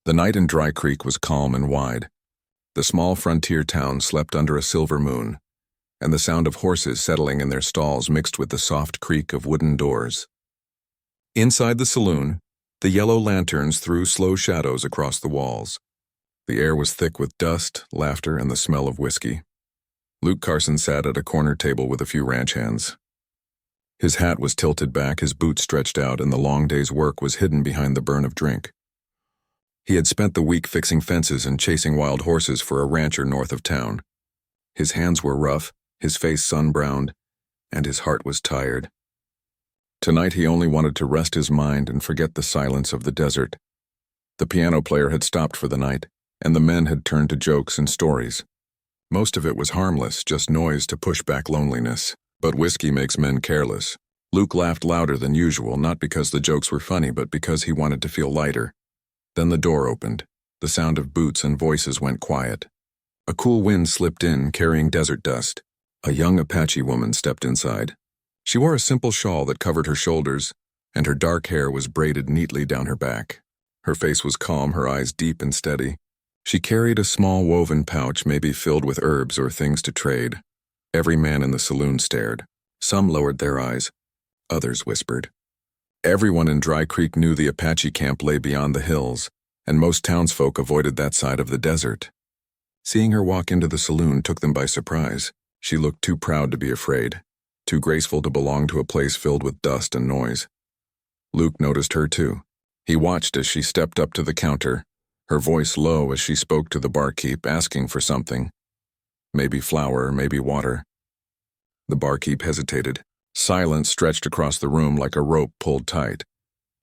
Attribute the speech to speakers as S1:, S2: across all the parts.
S1: The night in Dry Creek was calm and wide. The small frontier town slept under a silver moon, and the sound of horses settling in their stalls mixed with the soft creak of wooden doors. Inside the saloon, the yellow lanterns threw slow shadows across the walls. The air was thick with dust, laughter, and the smell of whiskey. Luke Carson sat at a corner table with a few ranch hands. His hat was tilted back, his boots stretched out, and the long day's work was hidden behind the burn of drink. He had spent the week fixing fences and chasing wild horses for a rancher north of town. His hands were rough, his face sun-browned, and his heart was tired. Tonight he only wanted to rest his mind and forget the silence of the desert. The piano player had stopped for the night, and the men had turned to jokes and stories. Most of it was harmless, just noise to push back loneliness. But whiskey makes men careless. Luke laughed louder than usual, not because the jokes were funny, but because he wanted to feel lighter. Then the door opened. The sound of boots and voices went quiet. A cool wind slipped in, carrying desert dust. A young Apache woman stepped inside. She wore a simple shawl that covered her shoulders, and her dark hair was braided neatly down her back. Her face was calm, her eyes deep and steady. She carried a small woven pouch, maybe filled with herbs or things to trade. Every man in the saloon stared. Some lowered their eyes. Others whispered. Everyone in Dry Creek knew the Apache camp lay beyond the hills, and most townsfolk avoided that side of the desert. Seeing her walk into the saloon took them by surprise. She looked too proud to be afraid, too graceful to belong to a place filled with dust and noise. Luke noticed her too. He watched as she stepped up to the counter, her voice low as she spoke to the barkeep, asking for something. Maybe flour, maybe water. The barkeep hesitated. Silence stretched across the room like a rope pulled tight.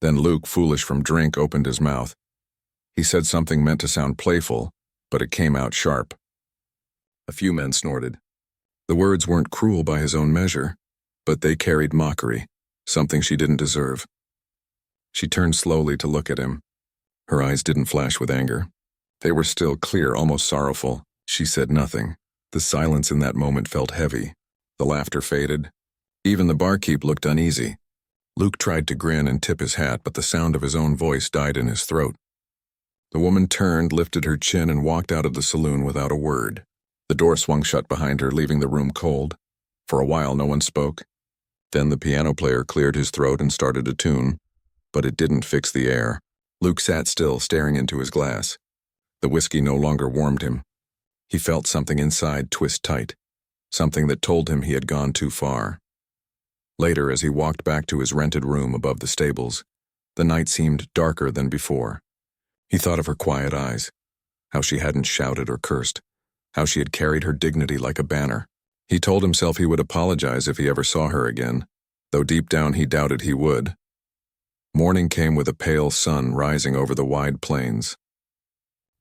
S1: Then Luke, foolish from drink, opened his mouth. He said something meant to sound playful, but it came out sharp. A few men snorted. The words weren't cruel by his own measure, but they carried mockery, something she didn't deserve. She turned slowly to look at him. Her eyes didn't flash with anger. They were still clear, almost sorrowful. She said nothing. The silence in that moment felt heavy. The laughter faded. Even the barkeep looked uneasy. Luke tried to grin and tip his hat, but the sound of his own voice died in his throat. The woman turned, lifted her chin, and walked out of the saloon without a word. The door swung shut behind her, leaving the room cold. For a while, no one spoke. Then the piano player cleared his throat and started a tune, but it didn't fix the air. Luke sat still, staring into his glass. The whiskey no longer warmed him. He felt something inside twist tight, something that told him he had gone too far. Later, as he walked back to his rented room above the stables, the night seemed darker than before. He thought of her quiet eyes, how she hadn't shouted or cursed, how she had carried her dignity like a banner. He told himself he would apologize if he ever saw her again, though deep down he doubted he would. Morning came with a pale sun rising over the wide plains.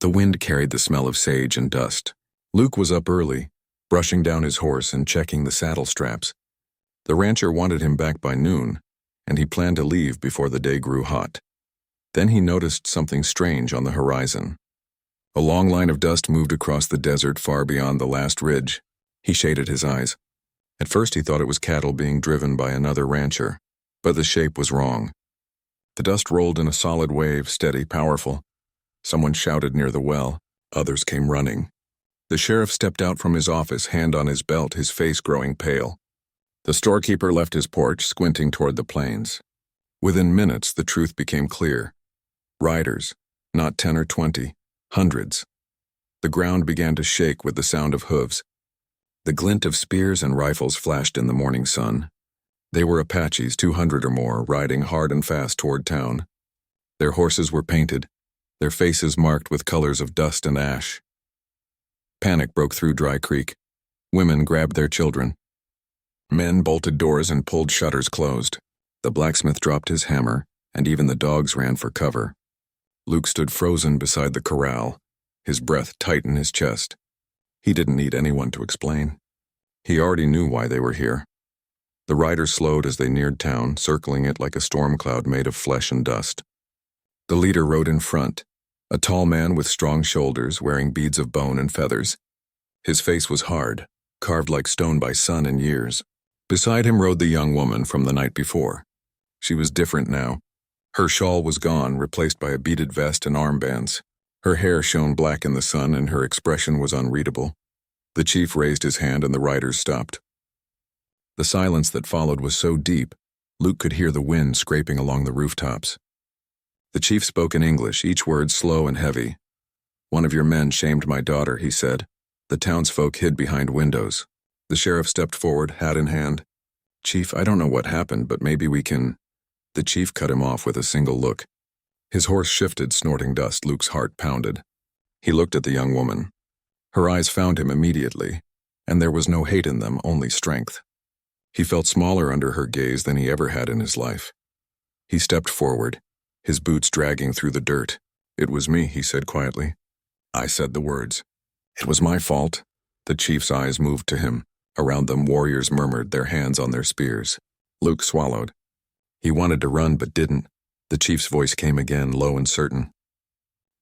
S1: The wind carried the smell of sage and dust. Luke was up early, brushing down his horse and checking the saddle straps. The rancher wanted him back by noon, and he planned to leave before the day grew hot. Then he noticed something strange on the horizon. A long line of dust moved across the desert far beyond the last ridge. He shaded his eyes. At first he thought it was cattle being driven by another rancher, but the shape was wrong. The dust rolled in a solid wave, steady, powerful. Someone shouted near the well. Others came running. The sheriff stepped out from his office, hand on his belt, his face growing pale. The storekeeper left his porch, squinting toward the plains. Within minutes, the truth became clear. Riders, not 10 or 20, hundreds. The ground began to shake with the sound of hooves. The glint of spears and rifles flashed in the morning sun. They were Apaches, 200 or more, riding hard and fast toward town. Their horses were painted, their faces marked with colors of dust and ash. Panic broke through Dry Creek. Women grabbed their children. Men bolted doors and pulled shutters closed. The blacksmith dropped his hammer, and even the dogs ran for cover. Luke stood frozen beside the corral, his breath tight in his chest. He didn't need anyone to explain. He already knew why they were here. The riders slowed as they neared town, circling it like a storm cloud made of flesh and dust. The leader rode in front, a tall man with strong shoulders, wearing beads of bone and feathers. His face was hard, carved like stone by sun and years. Beside him rode the young woman from the night before. She was different now. Her shawl was gone, replaced by a beaded vest and armbands. Her hair shone black in the sun and her expression was unreadable. The chief raised his hand and the riders stopped. The silence that followed was so deep, Luke could hear the wind scraping along the rooftops. The chief spoke in English, each word slow and heavy. "One of your men shamed my daughter," he said. The townsfolk hid behind windows. The sheriff stepped forward, hat in hand. "Chief, I don't know what happened, but maybe we can—" The chief cut him off with a single look. His horse shifted, snorting dust. Luke's heart pounded. He looked at the young woman. Her eyes found him immediately, and there was no hate in them, only strength. He felt smaller under her gaze than he ever had in his life. He stepped forward, his boots dragging through the dirt. "It was me," he said quietly. I said the words. "It was my fault." The chief's eyes moved to him. Around them, warriors murmured, their hands on their spears. Luke swallowed. He wanted to run but didn't. The chief's voice came again, low and certain.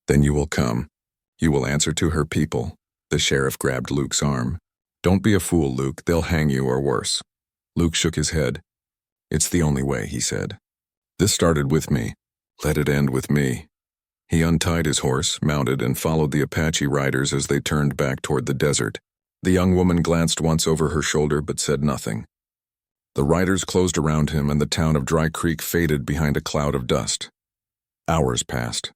S1: "Then you will come. You will answer to her people." The sheriff grabbed Luke's arm. "Don't be a fool, Luke. They'll hang you or worse." Luke shook his head. "It's the only way," he said. "This started with me. Let it end with me." He untied his horse, mounted, and followed the Apache riders as they turned back toward the desert. The young woman glanced once over her shoulder but said nothing. The riders closed around him and the town of Dry Creek faded behind a cloud of dust. Hours passed.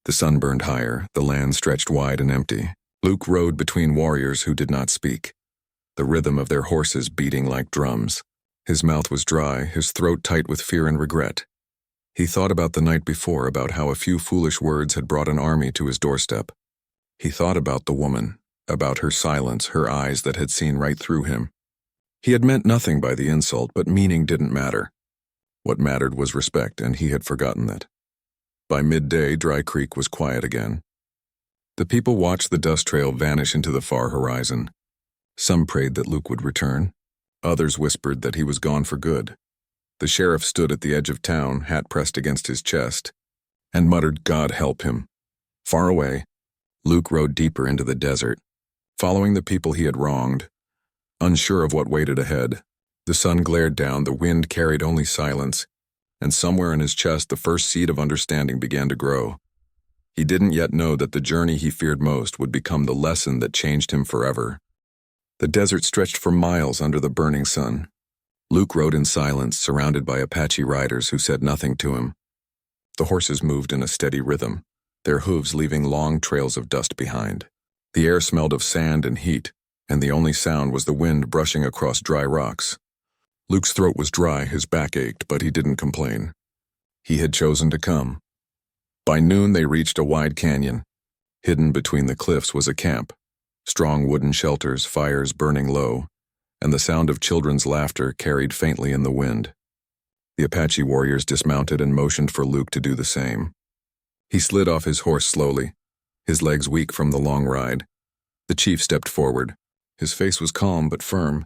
S1: The sun burned higher, the land stretched wide and empty. Luke rode between warriors who did not speak, the rhythm of their horses beating like drums. His mouth was dry, his throat tight with fear and regret. He thought about the night before, about how a few foolish words had brought an army to his doorstep. He thought about the woman, about her silence, her eyes that had seen right through him. He had meant nothing by the insult, but meaning didn't matter. What mattered was respect, and he had forgotten that. By midday, Dry Creek was quiet again. The people watched the dust trail vanish into the far horizon. Some prayed that Luke would return. Others whispered that he was gone for good. The sheriff stood at the edge of town, hat pressed against his chest, and muttered, "God help him." Far away, Luke rode deeper into the desert, following the people he had wronged, unsure of what waited ahead. The sun glared down, the wind carried only silence, and somewhere in his chest the first seed of understanding began to grow. He didn't yet know that the journey he feared most would become the lesson that changed him forever. The desert stretched for miles under the burning sun. Luke rode in silence, surrounded by Apache riders who said nothing to him. The horses moved in a steady rhythm, their hooves leaving long trails of dust behind. The air smelled of sand and heat, and the only sound was the wind brushing across dry rocks. Luke's throat was dry, his back ached, but he didn't complain. He had chosen to come. By noon they reached a wide canyon. Hidden between the cliffs was a camp, strong wooden shelters, fires burning low, and the sound of children's laughter carried faintly in the wind. The Apache warriors dismounted and motioned for Luke to do the same. He slid off his horse slowly, his legs weak from the long ride. The chief stepped forward. His face was calm but firm.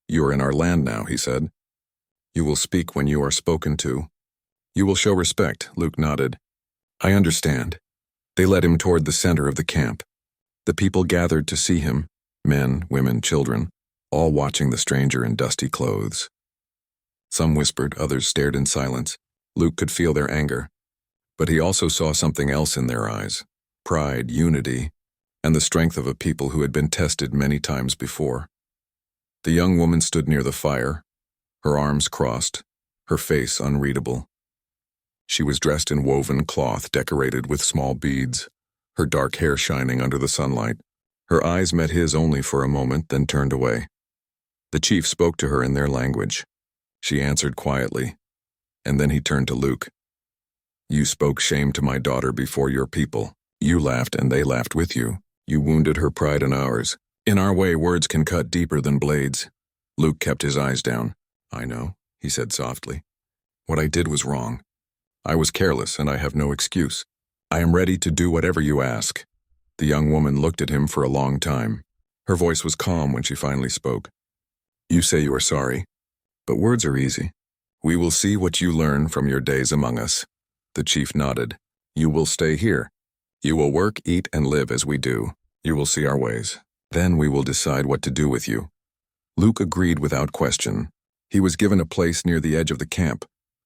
S1: "You are in our land now," he said. "You will speak when you are spoken to. You will show respect." Luke nodded. "I understand." They led him toward the center of the camp. The people gathered to see him, men, women, children, all watching the stranger in dusty clothes. Some whispered, others stared in silence. Luke could feel their anger. But he also saw something else in their eyes: pride, unity, and the strength of a people who had been tested many times before. The young woman stood near the fire, her arms crossed, her face unreadable. She was dressed in woven cloth decorated with small beads, her dark hair shining under the sunlight. Her eyes met his only for a moment, then turned away. The chief spoke to her in their language. She answered quietly, and then he turned to Luke. "You spoke shame to my daughter before your people. You laughed and they laughed with you. You wounded her pride and ours. In our way, words can cut deeper than blades." Luke kept his eyes down. "I know," he said softly. "What I did was wrong. I was careless and I have no excuse. I am ready to do whatever you ask." The young woman looked at him for a long time. Her voice was calm when she finally spoke. "You say you are sorry, but words are easy. We will see what you learn from your days among us." The chief nodded. "You will stay here. You will work, eat, and live as we do. You will see our ways. Then we will decide what to do with you." Luke agreed without question. He was given a place near the edge of the camp,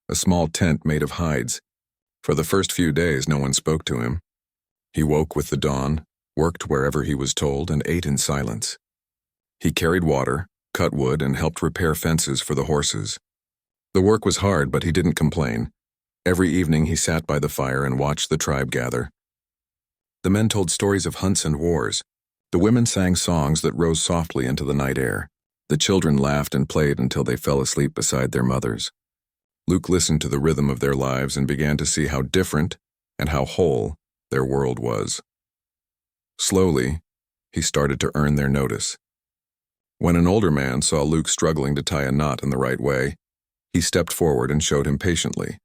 S1: a small tent made of hides. For the first few days, no one spoke to him. He woke with the dawn, worked wherever he was told, and ate in silence. He carried water, cut wood, and helped repair fences for the horses. The work was hard, but he didn't complain. Every evening he sat by the fire and watched the tribe gather. The men told stories of hunts and wars. The women sang songs that rose softly into the night air. The children laughed and played until they fell asleep beside their mothers. Luke listened to the rhythm of their lives and began to see how different and how whole their world was. Slowly, he started to earn their notice. When an older man saw Luke struggling to tie a knot in the right way, he stepped forward and showed him patiently.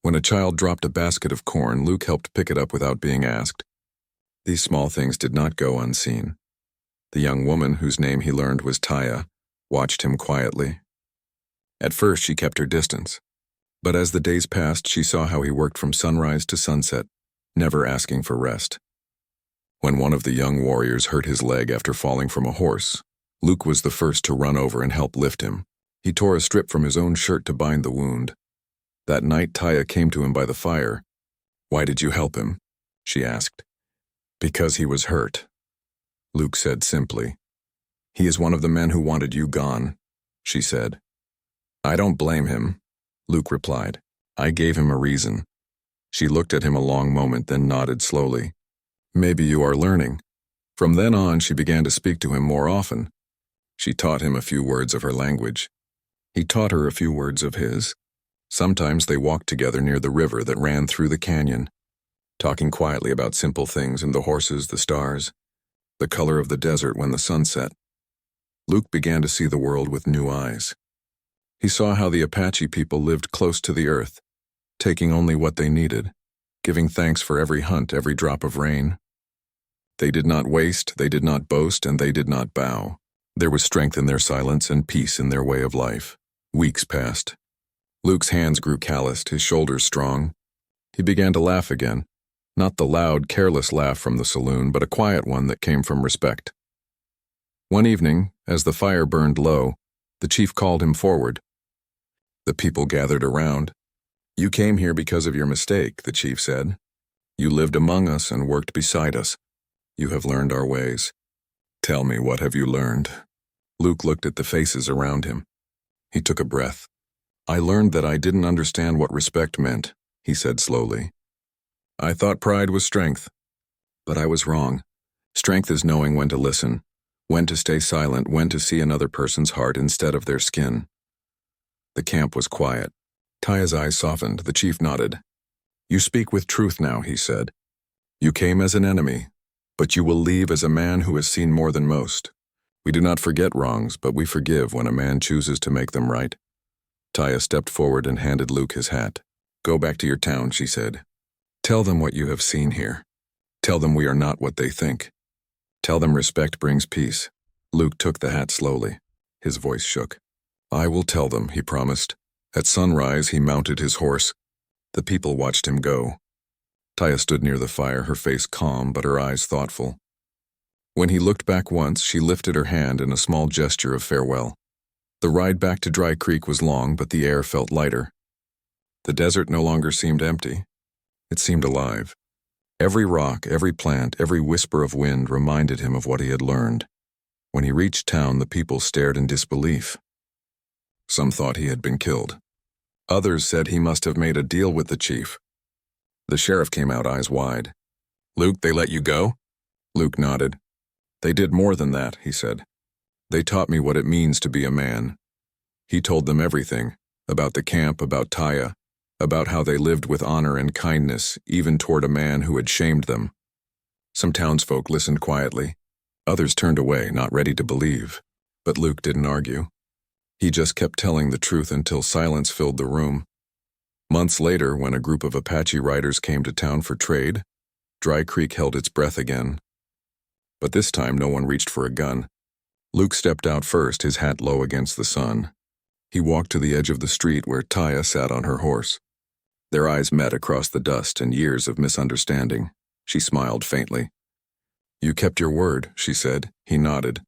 S1: When a child dropped a basket of corn, Luke helped pick it up without being asked. These small things did not go unseen. The young woman, whose name he learned was Taya, watched him quietly. At first, she kept her distance, but as the days passed, she saw how he worked from sunrise to sunset, never asking for rest. When one of the young warriors hurt his leg after falling from a horse, Luke was the first to run over and help lift him. He tore a strip from his own shirt to bind the wound. That night, Taya came to him by the fire. "Why did you help him?" she asked. "Because he was hurt," Luke said simply. "He is one of the men who wanted you gone," she said. "I don't blame him," Luke replied. "I gave him a reason." She looked at him a long moment, then nodded slowly. "Maybe you are learning." From then on, she began to speak to him more often. She taught him a few words of her language. He taught her a few words of his. Sometimes they walked together near the river that ran through the canyon, talking quietly about simple things and the horses, the stars, the color of the desert when the sun set. Luke began to see the world with new eyes. He saw how the Apache people lived close to the earth, taking only what they needed, giving thanks for every hunt, every drop of rain. They did not waste, they did not boast, and they did not bow. There was strength in their silence and peace in their way of life. Weeks passed. Luke's hands grew calloused, his shoulders strong. He began to laugh again, not the loud, careless laugh from the saloon, but a quiet one that came from respect. One evening, as the fire burned low, the chief called him forward. The people gathered around. "You came here because of your mistake," the chief said. "You lived among us and worked beside us. You have learned our ways. Tell me, what have you learned?" Luke looked at the faces around him. He took a breath. "I learned that I didn't understand what respect meant," he said slowly. "I thought pride was strength, but I was wrong. Strength is knowing when to listen, when to stay silent, when to see another person's heart instead of their skin." The camp was quiet. Taya's eyes softened. The chief nodded. "You speak with truth now," he said. "You came as an enemy, but you will leave as a man who has seen more than most. We do not forget wrongs, but we forgive when a man chooses to make them right." Taya stepped forward and handed Luke his hat. "Go back to your town," she said. "Tell them what you have seen here. Tell them we are not what they think. Tell them respect brings peace." Luke took the hat slowly. His voice shook. "I will tell them," he promised. At sunrise, he mounted his horse. The people watched him go. Taya stood near the fire, her face calm but her eyes thoughtful. When he looked back once, she lifted her hand in a small gesture of farewell. The ride back to Dry Creek was long, but the air felt lighter. The desert no longer seemed empty. It seemed alive. Every rock, every plant, every whisper of wind reminded him of what he had learned. When he reached town, the people stared in disbelief. Some thought he had been killed. Others said he must have made a deal with the chief. The sheriff came out, eyes wide. "Luke, they let you go?" Luke nodded. "They did more than that," he said. "They taught me what it means to be a man." He told them everything, about the camp, about Taya, about how they lived with honor and kindness, even toward a man who had shamed them. Some townsfolk listened quietly. Others turned away, not ready to believe. But Luke didn't argue. He just kept telling the truth until silence filled the room. Months later, when a group of Apache riders came to town for trade, Dry Creek held its breath again. But this time no one reached for a gun. Luke stepped out first, his hat low against the sun. He walked to the edge of the street where Taya sat on her horse. Their eyes met across the dust and years of misunderstanding. She smiled faintly. "You kept your word," she said. He nodded.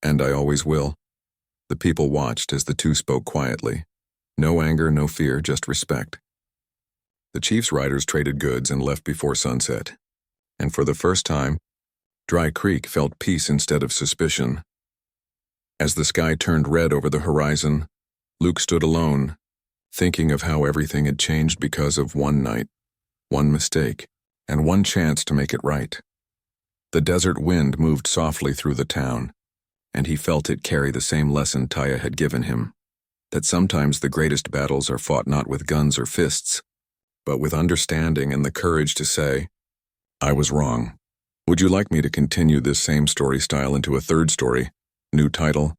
S1: "And I always will." The people watched as the two spoke quietly. No anger, no fear, just respect. The chief's riders traded goods and left before sunset. And for the first time, Dry Creek felt peace instead of suspicion. As the sky turned red over the horizon, Luke stood alone, thinking of how everything had changed because of one night, one mistake, and one chance to make it right. The desert wind moved softly through the town, and he felt it carry the same lesson Taya had given him, that sometimes the greatest battles are fought not with guns or fists, but with understanding and the courage to say, "I was wrong." Would you like me to continue this same story style into a third story? New title,